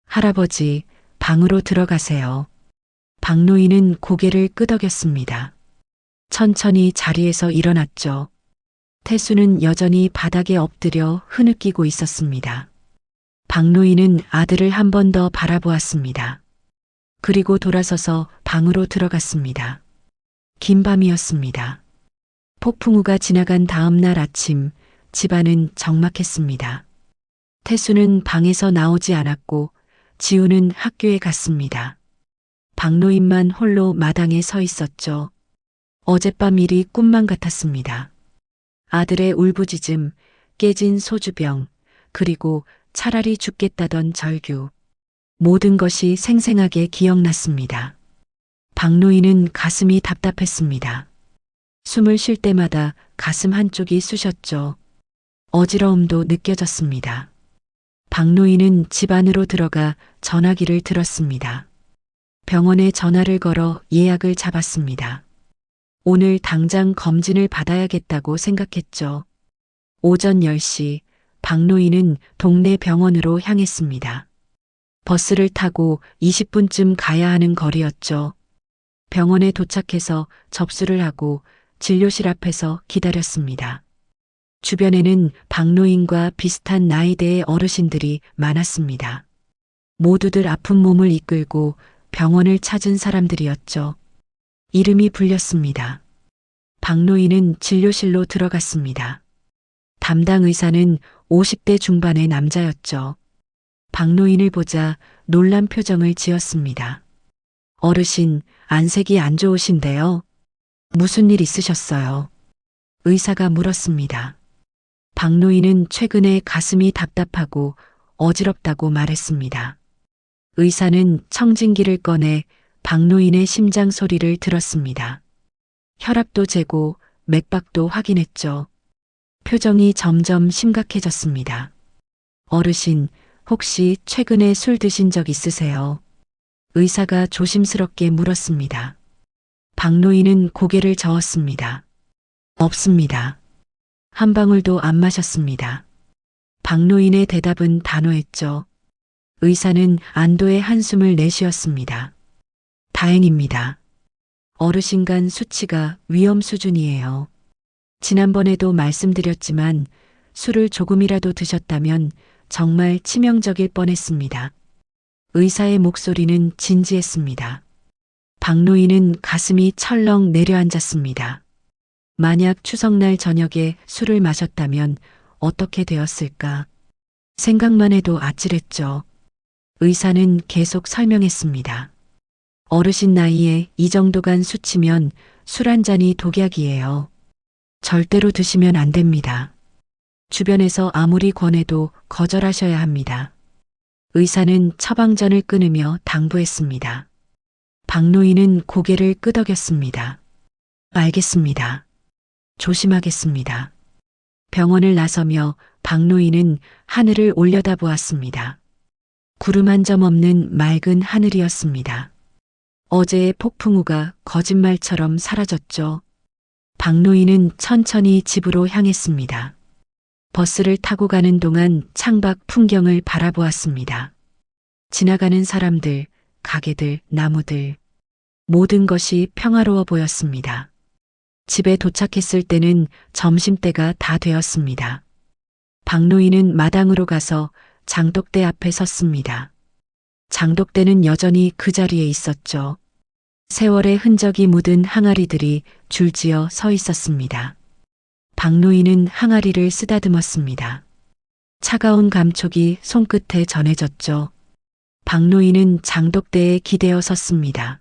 할아버지, 방으로 들어가세요. 박노인은 고개를 끄덕였습니다. 천천히 자리에서 일어났죠. 태수는 여전히 바닥에 엎드려 흐느끼고 있었습니다. 박노인은 아들을 한 번 더 바라보았습니다. 그리고 돌아서서 방으로 들어갔습니다. 긴 밤이었습니다. 폭풍우가 지나간 다음 날 아침, 집안은 적막했습니다. 태수는 방에서 나오지 않았고 지훈은 학교에 갔습니다. 박노인만 홀로 마당에 서 있었죠. 어젯밤 일이 꿈만 같았습니다. 아들의 울부짖음, 깨진 소주병, 그리고 차라리 죽겠다던 절규. 모든 것이 생생하게 기억났습니다. 박노인은 가슴이 답답했습니다. 숨을 쉴 때마다 가슴 한쪽이 쑤셨죠. 어지러움도 느껴졌습니다. 박노인은 집 안으로 들어가 전화기를 들었습니다. 병원에 전화를 걸어 예약을 잡았습니다. 오늘 당장 검진을 받아야겠다고 생각했죠. 오전 10시 박노인은 동네 병원으로 향했습니다. 버스를 타고 20분쯤 가야 하는 거리였죠. 병원에 도착해서 접수를 하고 진료실 앞에서 기다렸습니다. 주변에는 박노인과 비슷한 나이대의 어르신들이 많았습니다. 모두들 아픈 몸을 이끌고 병원을 찾은 사람들이었죠. 이름이 불렸습니다. 박노인은 진료실로 들어갔습니다. 담당 의사는 50대 중반의 남자였죠. 박노인을 보자 놀란 표정을 지었습니다. 어르신, 안색이 안 좋으신데요? 무슨 일 있으셨어요? 의사가 물었습니다. 박노인은 최근에 가슴이 답답하고 어지럽다고 말했습니다. 의사는 청진기를 꺼내 박노인의 심장 소리를 들었습니다. 혈압도 재고 맥박도 확인했죠. 표정이 점점 심각해졌습니다. 어르신, 혹시 최근에 술 드신 적 있으세요? 의사가 조심스럽게 물었습니다. 박노인은 고개를 저었습니다. 없습니다. 한 방울도 안 마셨습니다. 박노인의 대답은 단호했죠. 의사는 안도의 한숨을 내쉬었습니다. 다행입니다. 어르신 간 수치가 위험 수준이에요. 지난번에도 말씀드렸지만 술을 조금이라도 드셨다면 정말 치명적일 뻔했습니다. 의사의 목소리는 진지했습니다. 박노인은 가슴이 철렁 내려앉았습니다. 만약 추석날 저녁에 술을 마셨다면 어떻게 되었을까? 생각만 해도 아찔했죠. 의사는 계속 설명했습니다. 어르신 나이에 이 정도 간 수치면 술 한 잔이 독약이에요. 절대로 드시면 안 됩니다. 주변에서 아무리 권해도 거절하셔야 합니다. 의사는 처방전을 끊으며 당부했습니다. 박노인은 고개를 끄덕였습니다. 알겠습니다. 조심하겠습니다. 병원을 나서며 박노인은 하늘을 올려다보았습니다. 구름 한 점 없는 맑은 하늘이었습니다. 어제의 폭풍우가 거짓말처럼 사라졌죠. 박노인은 천천히 집으로 향했습니다. 버스를 타고 가는 동안 창밖 풍경을 바라보았습니다. 지나가는 사람들, 가게들, 나무들, 모든 것이 평화로워 보였습니다. 집에 도착했을 때는 점심때가 다 되었습니다. 박노인은 마당으로 가서 장독대 앞에 섰습니다. 장독대는 여전히 그 자리에 있었죠. 세월의 흔적이 묻은 항아리들이 줄지어 서 있었습니다. 박노인은 항아리를 쓰다듬었습니다. 차가운 감촉이 손끝에 전해졌죠. 박노인은 장독대에 기대어 섰습니다.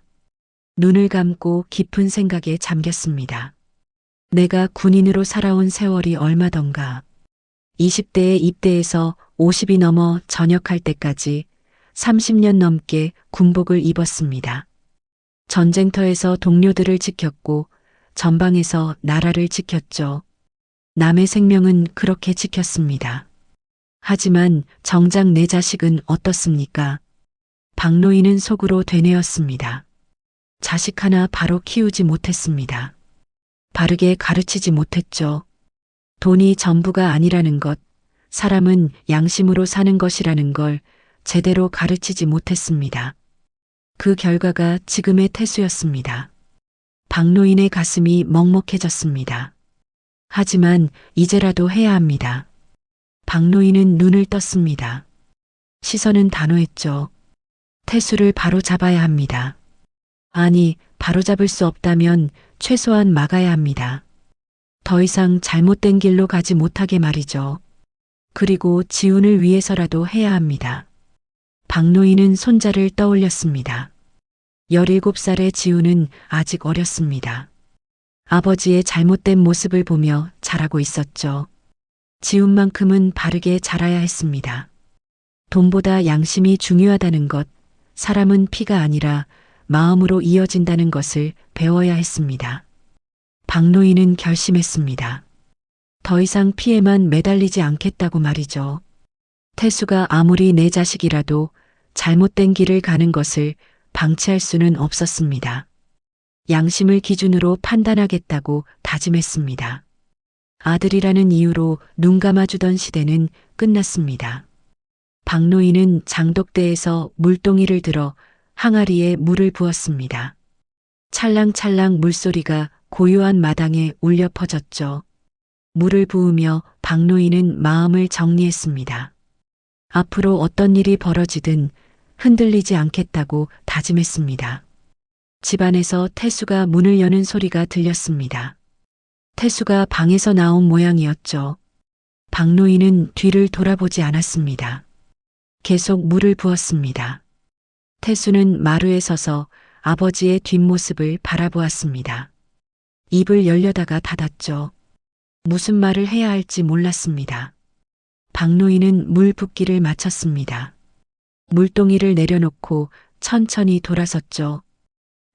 눈을 감고 깊은 생각에 잠겼습니다. 내가 군인으로 살아온 세월이 얼마던가. 20대에 입대해서 50이 넘어 전역할 때까지 30년 넘게 군복을 입었습니다. 전쟁터에서 동료들을 지켰고 전방에서 나라를 지켰죠. 남의 생명은 그렇게 지켰습니다. 하지만 정작 내 자식은 어떻습니까? 박노인은 속으로 되뇌었습니다. 자식 하나 바로 키우지 못했습니다. 바르게 가르치지 못했죠. 돈이 전부가 아니라는 것, 사람은 양심으로 사는 것이라는 걸 제대로 가르치지 못했습니다. 그 결과가 지금의 태수였습니다. 박노인의 가슴이 먹먹해졌습니다. 하지만 이제라도 해야 합니다. 박노인은 눈을 떴습니다. 시선은 단호했죠. 태수를 바로 잡아야 합니다. 아니, 바로잡을 수 없다면 최소한 막아야 합니다. 더 이상 잘못된 길로 가지 못하게 말이죠. 그리고 지훈을 위해서라도 해야 합니다. 박노인은 손자를 떠올렸습니다. 17살의 지훈은 아직 어렸습니다. 아버지의 잘못된 모습을 보며 자라고 있었죠. 지훈만큼은 바르게 자라야 했습니다. 돈보다 양심이 중요하다는 것, 사람은 피가 아니라 마음으로 이어진다는 것을 배워야 했습니다. 박노인은 결심했습니다. 더 이상 피해만 매달리지 않겠다고 말이죠. 태수가 아무리 내 자식이라도 잘못된 길을 가는 것을 방치할 수는 없었습니다. 양심을 기준으로 판단하겠다고 다짐했습니다. 아들이라는 이유로 눈 감아주던 시대는 끝났습니다. 박노인은 장독대에서 물동이를 들어 항아리에 물을 부었습니다. 찰랑찰랑 물소리가 고요한 마당에 울려 퍼졌죠. 물을 부으며 박노인은 마음을 정리했습니다. 앞으로 어떤 일이 벌어지든 흔들리지 않겠다고 다짐했습니다. 집안에서 태수가 문을 여는 소리가 들렸습니다. 태수가 방에서 나온 모양이었죠. 박노인은 뒤를 돌아보지 않았습니다. 계속 물을 부었습니다. 태수는 마루에 서서 아버지의 뒷모습을 바라보았습니다. 입을 열려다가 닫았죠. 무슨 말을 해야 할지 몰랐습니다. 박노인은 물 붓기를 마쳤습니다. 물동이를 내려놓고 천천히 돌아섰죠.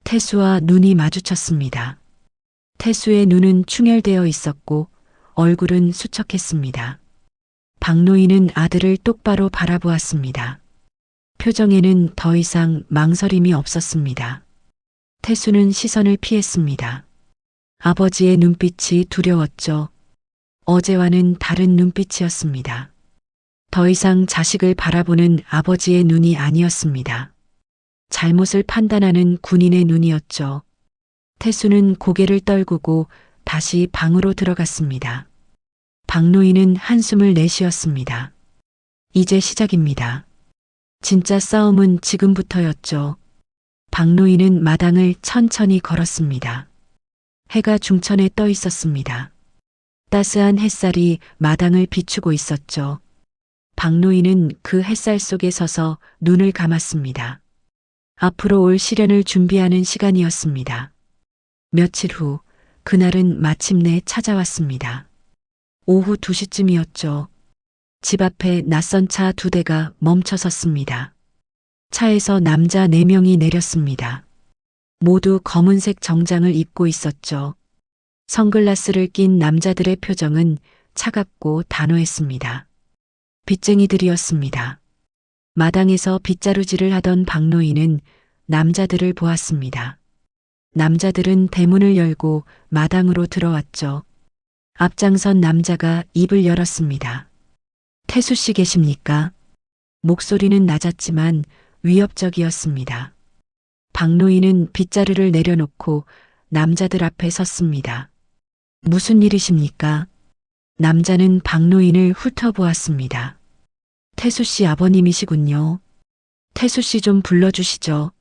태수와 눈이 마주쳤습니다. 태수의 눈은 충혈되어 있었고 얼굴은 수척했습니다. 박노인은 아들을 똑바로 바라보았습니다. 표정에는 더 이상 망설임이 없었습니다. 태수는 시선을 피했습니다. 아버지의 눈빛이 두려웠죠. 어제와는 다른 눈빛이었습니다. 더 이상 자식을 바라보는 아버지의 눈이 아니었습니다. 잘못을 판단하는 군인의 눈이었죠. 태수는 고개를 떨구고 다시 방으로 들어갔습니다. 박노인은 한숨을 내쉬었습니다. 이제 시작입니다. 진짜 싸움은 지금부터였죠. 박노인은 마당을 천천히 걸었습니다. 해가 중천에 떠 있었습니다. 따스한 햇살이 마당을 비추고 있었죠. 박노인은 그 햇살 속에 서서 눈을 감았습니다. 앞으로 올 시련을 준비하는 시간이었습니다. 며칠 후, 그날은 마침내 찾아왔습니다. 오후 2시쯤이었죠. 집 앞에 낯선 차 2대가 멈춰 섰습니다. 차에서 남자 4명이 내렸습니다. 모두 검은색 정장을 입고 있었죠. 선글라스를 낀 남자들의 표정은 차갑고 단호했습니다. 빚쟁이들이었습니다. 마당에서 빗자루질을 하던 박노인은 남자들을 보았습니다. 남자들은 대문을 열고 마당으로 들어왔죠. 앞장선 남자가 입을 열었습니다. 태수 씨 계십니까? 목소리는 낮았지만 위협적이었습니다. 박노인은 빗자루를 내려놓고 남자들 앞에 섰습니다. 무슨 일이십니까? 남자는 박노인을 훑어보았습니다. 태수 씨 아버님이시군요. 태수 씨 좀 불러주시죠.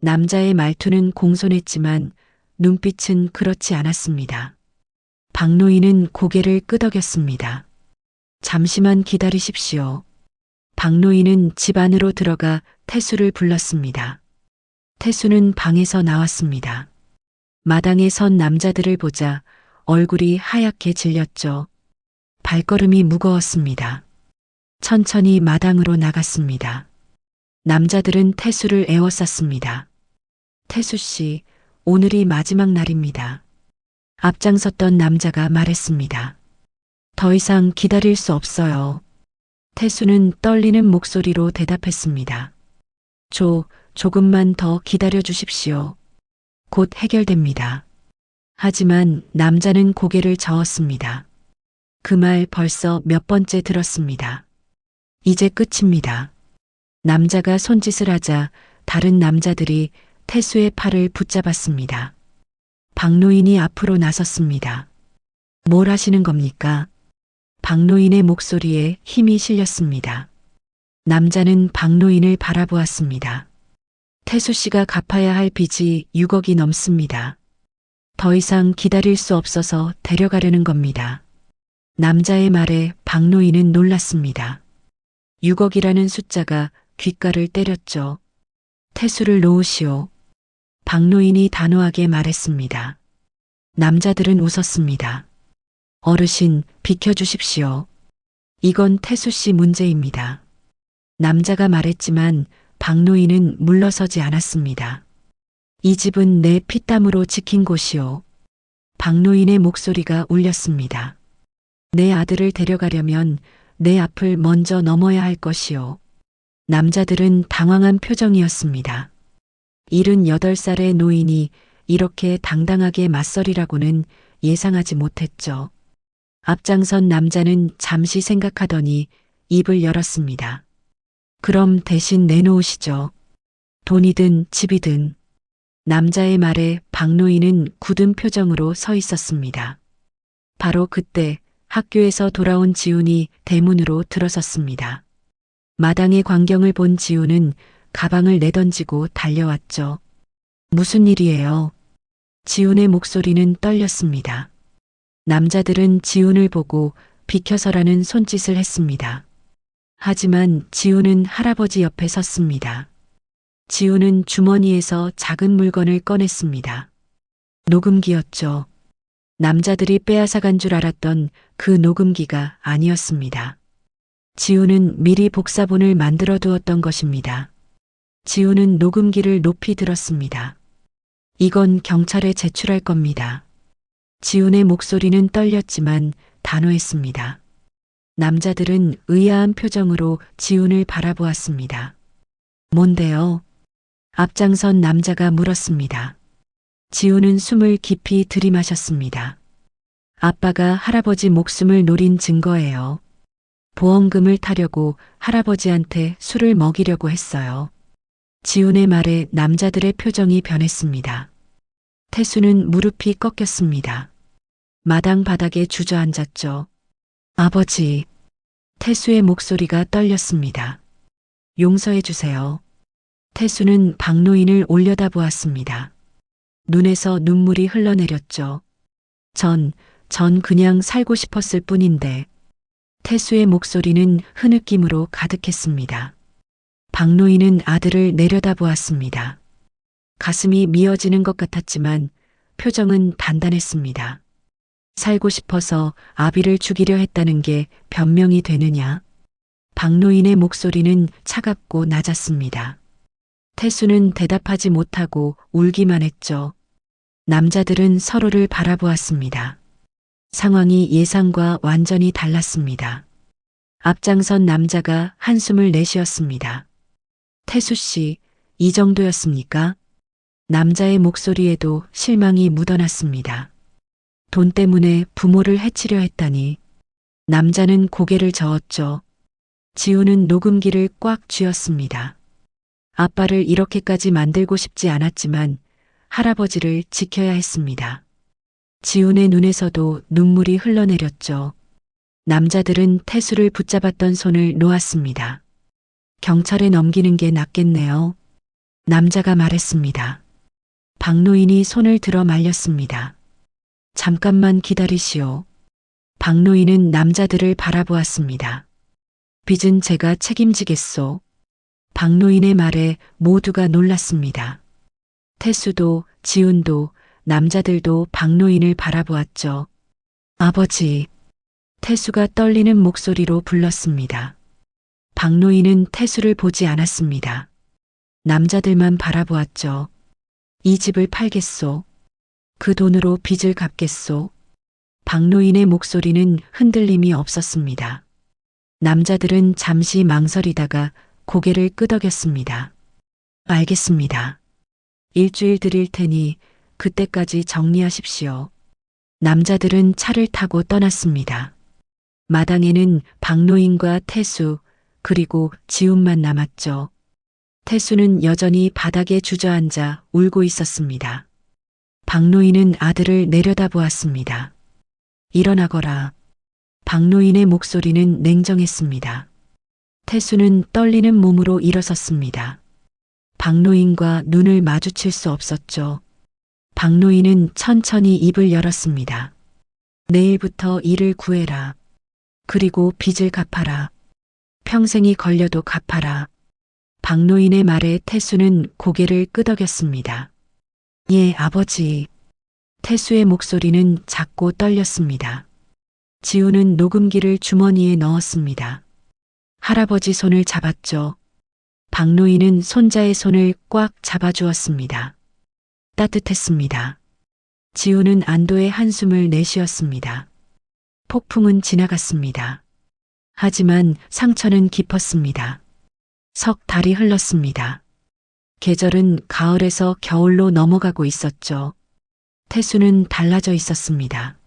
남자의 말투는 공손했지만 눈빛은 그렇지 않았습니다. 박노인은 고개를 끄덕였습니다. 잠시만 기다리십시오. 박노인은 집 안으로 들어가 태수를 불렀습니다. 태수는 방에서 나왔습니다. 마당에 선 남자들을 보자 얼굴이 하얗게 질렸죠. 발걸음이 무거웠습니다. 천천히 마당으로 나갔습니다. 남자들은 태수를 에워쌌습니다. 태수 씨, 오늘이 마지막 날입니다. 앞장섰던 남자가 말했습니다. 더 이상 기다릴 수 없어요. 태수는 떨리는 목소리로 대답했습니다. 조금만 더 기다려 주십시오. 곧 해결됩니다. 하지만 남자는 고개를 저었습니다. 그 말 벌써 몇 번째 들었습니다. 이제 끝입니다. 남자가 손짓을 하자 다른 남자들이 태수의 팔을 붙잡았습니다. 박노인이 앞으로 나섰습니다. 뭘 하시는 겁니까? 박노인의 목소리에 힘이 실렸습니다. 남자는 박노인을 바라보았습니다. 태수 씨가 갚아야 할 빚이 6억이 넘습니다. 더 이상 기다릴 수 없어서 데려가려는 겁니다. 남자의 말에 박노인은 놀랐습니다. 6억이라는 숫자가 귓가를 때렸죠. 태수를 놓으시오. 박노인이 단호하게 말했습니다. 남자들은 웃었습니다. 어르신, 비켜주십시오. 이건 태수 씨 문제입니다. 남자가 말했지만 박노인은 물러서지 않았습니다. 이 집은 내 피땀으로 지킨 곳이오. 박노인의 목소리가 울렸습니다. 내 아들을 데려가려면 내 앞을 먼저 넘어야 할 것이오. 남자들은 당황한 표정이었습니다. 78살의 노인이 이렇게 당당하게 맞서리라고는 예상하지 못했죠. 앞장선 남자는 잠시 생각하더니 입을 열었습니다. 그럼 대신 내놓으시죠. 돈이든 집이든. 남자의 말에 박노인은 굳은 표정으로 서 있었습니다. 바로 그때 학교에서 돌아온 지훈이 대문으로 들어섰습니다. 마당의 광경을 본 지훈은 가방을 내던지고 달려왔죠. 무슨 일이에요? 지훈의 목소리는 떨렸습니다. 남자들은 지훈을 보고 비켜서라는 손짓을 했습니다. 하지만 지훈은 할아버지 옆에 섰습니다. 지훈은 주머니에서 작은 물건을 꺼냈습니다. 녹음기였죠. 남자들이 빼앗아간 줄 알았던 그 녹음기가 아니었습니다. 지훈은 미리 복사본을 만들어 두었던 것입니다. 지훈은 녹음기를 높이 들었습니다. 이건 경찰에 제출할 겁니다. 지훈의 목소리는 떨렸지만 단호했습니다. 남자들은 의아한 표정으로 지훈을 바라보았습니다. 뭔데요? 앞장선 남자가 물었습니다. 지훈은 숨을 깊이 들이마셨습니다. 아빠가 할아버지 목숨을 노린 증거예요. 보험금을 타려고 할아버지한테 술을 먹이려고 했어요. 지훈의 말에 남자들의 표정이 변했습니다. 태수는 무릎이 꺾였습니다. 마당 바닥에 주저앉았죠. 아버지. 태수의 목소리가 떨렸습니다. 용서해 주세요. 태수는 박노인을 올려다보았습니다. 눈에서 눈물이 흘러내렸죠. 전 그냥 살고 싶었을 뿐인데. 태수의 목소리는 흐느낌으로 가득했습니다. 박노인은 아들을 내려다보았습니다. 가슴이 미어지는 것 같았지만 표정은 단단했습니다. 살고 싶어서 아비를 죽이려 했다는 게 변명이 되느냐? 박노인의 목소리는 차갑고 낮았습니다. 태수는 대답하지 못하고 울기만 했죠. 남자들은 서로를 바라보았습니다. 상황이 예상과 완전히 달랐습니다. 앞장선 남자가 한숨을 내쉬었습니다. 태수 씨, 이 정도였습니까? 남자의 목소리에도 실망이 묻어났습니다. 돈 때문에 부모를 해치려 했다니. 남자는 고개를 저었죠. 지우는 녹음기를 꽉 쥐었습니다. 아빠를 이렇게까지 만들고 싶지 않았지만 할아버지를 지켜야 했습니다. 지훈의 눈에서도 눈물이 흘러내렸죠. 남자들은 태수를 붙잡았던 손을 놓았습니다. 경찰에 넘기는 게 낫겠네요. 남자가 말했습니다. 박노인이 손을 들어 말렸습니다. 잠깐만 기다리시오. 박노인은 남자들을 바라보았습니다. 빚은 제가 책임지겠소. 박노인의 말에 모두가 놀랐습니다. 태수도 지훈도 남자들도 박노인을 바라보았죠. 아버지. 태수가 떨리는 목소리로 불렀습니다. 박노인은 태수를 보지 않았습니다. 남자들만 바라보았죠. 이 집을 팔겠소. 그 돈으로 빚을 갚겠소. 박노인의 목소리는 흔들림이 없었습니다. 남자들은 잠시 망설이다가 고개를 끄덕였습니다. 알겠습니다. 일주일 드릴 테니 그때까지 정리하십시오. 남자들은 차를 타고 떠났습니다. 마당에는 박노인과 태수 그리고 지훈만 남았죠. 태수는 여전히 바닥에 주저앉아 울고 있었습니다. 박노인은 아들을 내려다보았습니다. 일어나거라. 박노인의 목소리는 냉정했습니다. 태수는 떨리는 몸으로 일어섰습니다. 박노인과 눈을 마주칠 수 없었죠. 박노인은 천천히 입을 열었습니다. 내일부터 일을 구해라. 그리고 빚을 갚아라. 평생이 걸려도 갚아라. 박노인의 말에 태수는 고개를 끄덕였습니다. 예, 아버지. 태수의 목소리는 작고 떨렸습니다. 지우는 녹음기를 주머니에 넣었습니다. 할아버지 손을 잡았죠. 박노인은 손자의 손을 꽉 잡아주었습니다. 따뜻했습니다. 지우는 안도의 한숨을 내쉬었습니다. 폭풍은 지나갔습니다. 하지만 상처는 깊었습니다. 석 달이 흘렀습니다. 계절은 가을에서 겨울로 넘어가고 있었죠. 태수는 달라져 있었습니다.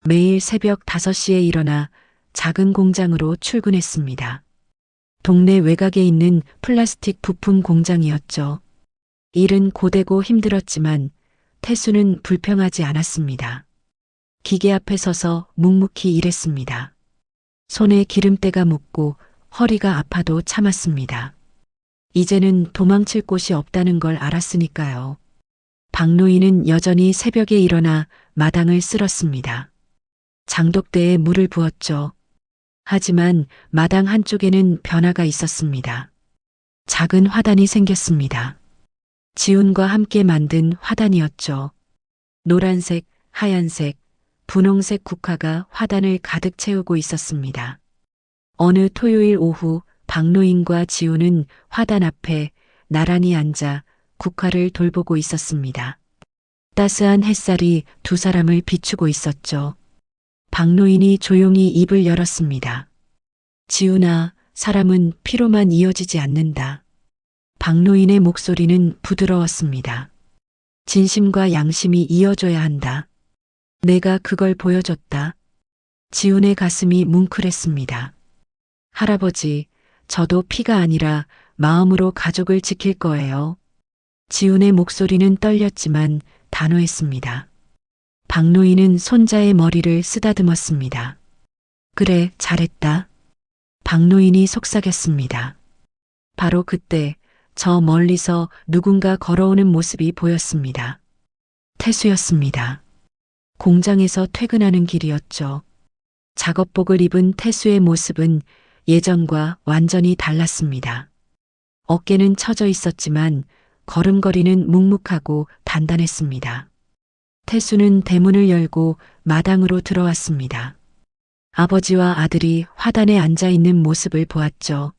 매일 새벽 5시에 일어나 작은 공장으로 출근했습니다. 동네 외곽에 있는 플라스틱 부품 공장이었죠. 일은 고되고 힘들었지만 태수는 불평하지 않았습니다. 기계 앞에 서서 묵묵히 일했습니다. 손에 기름때가 묻고 허리가 아파도 참았습니다. 이제는 도망칠 곳이 없다는 걸 알았으니까요. 박노인은 여전히 새벽에 일어나 마당을 쓸었습니다. 장독대에 물을 부었죠. 하지만 마당 한쪽에는 변화가 있었습니다. 작은 화단이 생겼습니다. 지훈과 함께 만든 화단이었죠. 노란색, 하얀색, 분홍색 국화가 화단을 가득 채우고 있었습니다. 어느 토요일 오후 박노인과 지훈은 화단 앞에 나란히 앉아 국화를 돌보고 있었습니다. 따스한 햇살이 두 사람을 비추고 있었죠. 박노인이 조용히 입을 열었습니다. 지훈아, 사람은 피로만 이어지지 않는다. 박노인의 목소리는 부드러웠습니다. 진심과 양심이 이어져야 한다. 내가 그걸 보여줬다. 지훈의 가슴이 뭉클했습니다. 할아버지, 저도 피가 아니라 마음으로 가족을 지킬 거예요. 지훈의 목소리는 떨렸지만 단호했습니다. 박노인은 손자의 머리를 쓰다듬었습니다. 그래, 잘했다. 박노인이 속삭였습니다. 바로 그때 저 멀리서 누군가 걸어오는 모습이 보였습니다. 태수였습니다. 공장에서 퇴근하는 길이었죠. 작업복을 입은 태수의 모습은 예전과 완전히 달랐습니다. 어깨는 처져 있었지만 걸음걸이는 묵묵하고 단단했습니다. 태수는 대문을 열고 마당으로 들어왔습니다. 아버지와 아들이 화단에 앉아 있는 모습을 보았죠.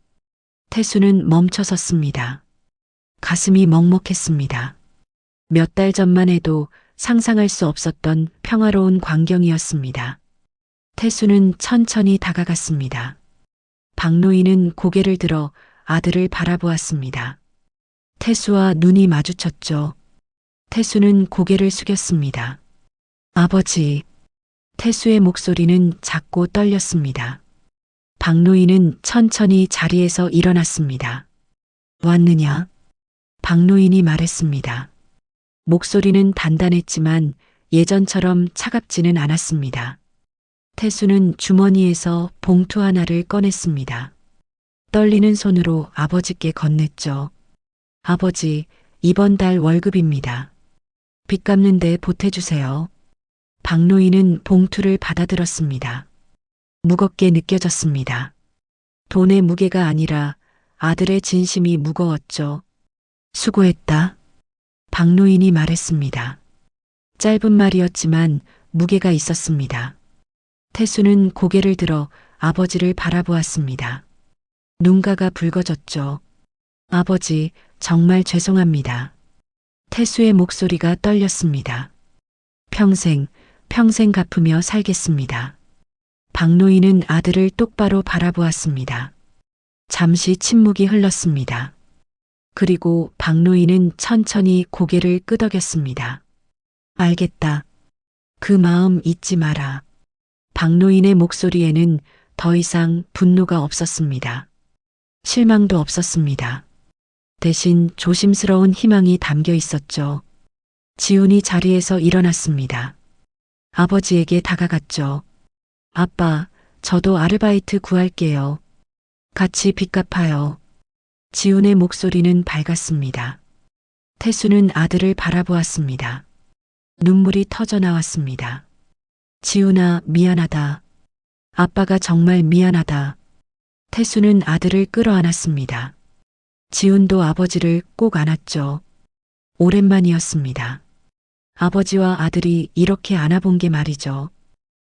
태수는 멈춰섰습니다. 가슴이 먹먹했습니다. 몇 달 전만 해도 상상할 수 없었던 평화로운 광경이었습니다. 태수는 천천히 다가갔습니다. 박노인은 고개를 들어 아들을 바라보았습니다. 태수와 눈이 마주쳤죠. 태수는 고개를 숙였습니다. 아버지. 태수의 목소리는 작고 떨렸습니다. 박노인은 천천히 자리에서 일어났습니다. 왔느냐? 박노인이 말했습니다. 목소리는 단단했지만 예전처럼 차갑지는 않았습니다. 태수는 주머니에서 봉투 하나를 꺼냈습니다. 떨리는 손으로 아버지께 건넸죠. 아버지, 이번 달 월급입니다. 빚 갚는데 보태주세요. 박노인은 봉투를 받아들었습니다. 무겁게 느껴졌습니다. 돈의 무게가 아니라 아들의 진심이 무거웠죠. 수고했다. 박노인이 말했습니다. 짧은 말이었지만 무게가 있었습니다. 태수는 고개를 들어 아버지를 바라보았습니다. 눈가가 붉어졌죠. 아버지, 정말 죄송합니다. 태수의 목소리가 떨렸습니다. 평생 갚으며 살겠습니다. 박노인은 아들을 똑바로 바라보았습니다. 잠시 침묵이 흘렀습니다. 그리고 박노인은 천천히 고개를 끄덕였습니다. 알겠다. 그 마음 잊지 마라. 박노인의 목소리에는 더 이상 분노가 없었습니다. 실망도 없었습니다. 대신 조심스러운 희망이 담겨 있었죠. 지훈이 자리에서 일어났습니다. 아버지에게 다가갔죠. 아빠, 저도 아르바이트 구할게요. 같이 빚 갚아요. 지훈의 목소리는 밝았습니다. 태수는 아들을 바라보았습니다. 눈물이 터져 나왔습니다. 지훈아, 미안하다. 아빠가 정말 미안하다. 태수는 아들을 끌어안았습니다. 지훈도 아버지를 꼭 안았죠. 오랜만이었습니다. 아버지와 아들이 이렇게 안아본 게 말이죠.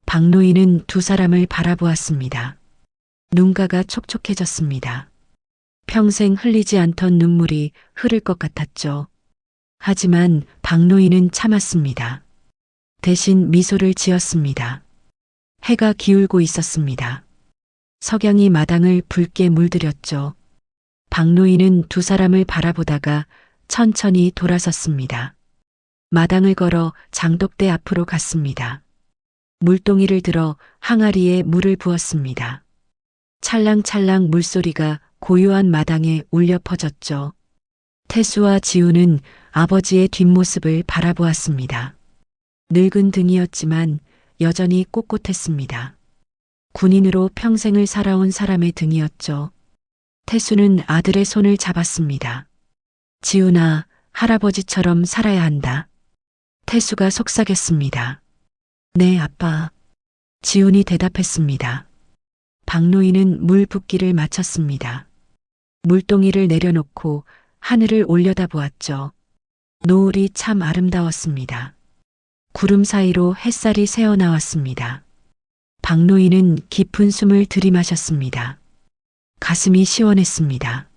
박노인은 두 사람을 바라보았습니다. 눈가가 촉촉해졌습니다. 평생 흘리지 않던 눈물이 흐를 것 같았죠. 하지만 박노인은 참았습니다. 대신 미소를 지었습니다. 해가 기울고 있었습니다. 석양이 마당을 붉게 물들였죠. 박노인은 두 사람을 바라보다가 천천히 돌아섰습니다. 마당을 걸어 장독대 앞으로 갔습니다. 물동이를 들어 항아리에 물을 부었습니다. 찰랑찰랑 물소리가 고요한 마당에 울려 퍼졌죠. 태수와 지우는 아버지의 뒷모습을 바라보았습니다. 늙은 등이었지만 여전히 꼿꼿했습니다. 군인으로 평생을 살아온 사람의 등이었죠. 태수는 아들의 손을 잡았습니다. 지훈아, 할아버지처럼 살아야 한다. 태수가 속삭였습니다. 네, 아빠. 지훈이 대답했습니다. 박노인은 물 붓기를 마쳤습니다. 물동이를 내려놓고 하늘을 올려다보았죠. 노을이 참 아름다웠습니다. 구름 사이로 햇살이 새어나왔습니다. 박노인은 깊은 숨을 들이마셨습니다. 가슴이 시원했습니다.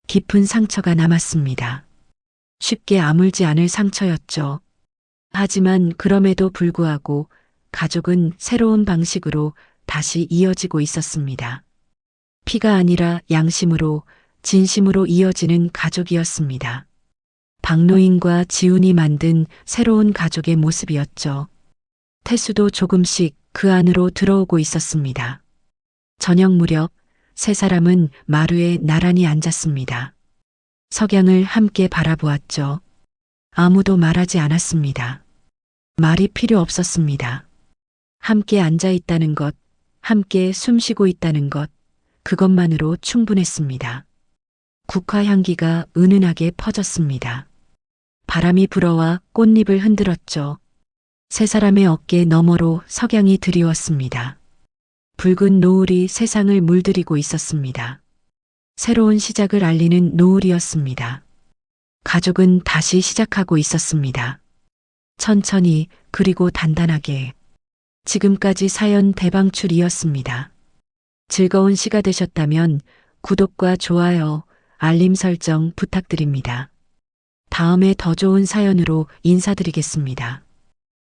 깊은 상처가 남았습니다. 쉽게 아물지 않을 상처였죠. 하지만 그럼에도 불구하고 가족은 새로운 방식으로 다시 이어지고 있었습니다. 피가 아니라 양심으로, 진심으로 이어지는 가족이었습니다. 박노인과 지훈이 만든 새로운 가족의 모습이었죠. 태수도 조금씩 그 안으로 들어오고 있었습니다. 저녁 무렵 세 사람은 마루에 나란히 앉았습니다. 석양을 함께 바라보았죠. 아무도 말하지 않았습니다. 말이 필요 없었습니다. 함께 앉아 있다는 것, 함께 숨쉬고 있다는 것, 그것만으로 충분했습니다. 국화 향기가 은은하게 퍼졌습니다. 바람이 불어와 꽃잎을 흔들었죠. 세 사람의 어깨 너머로 석양이 드리웠습니다. 붉은 노을이 세상을 물들이고 있었습니다. 새로운 시작을 알리는 노을이었습니다. 가족은 다시 시작하고 있었습니다. 천천히 그리고 단단하게. 지금까지 사연 대방출이었습니다. 즐거운 시가 되셨다면 구독과 좋아요, 알림 설정 부탁드립니다. 다음에 더 좋은 사연으로 인사드리겠습니다.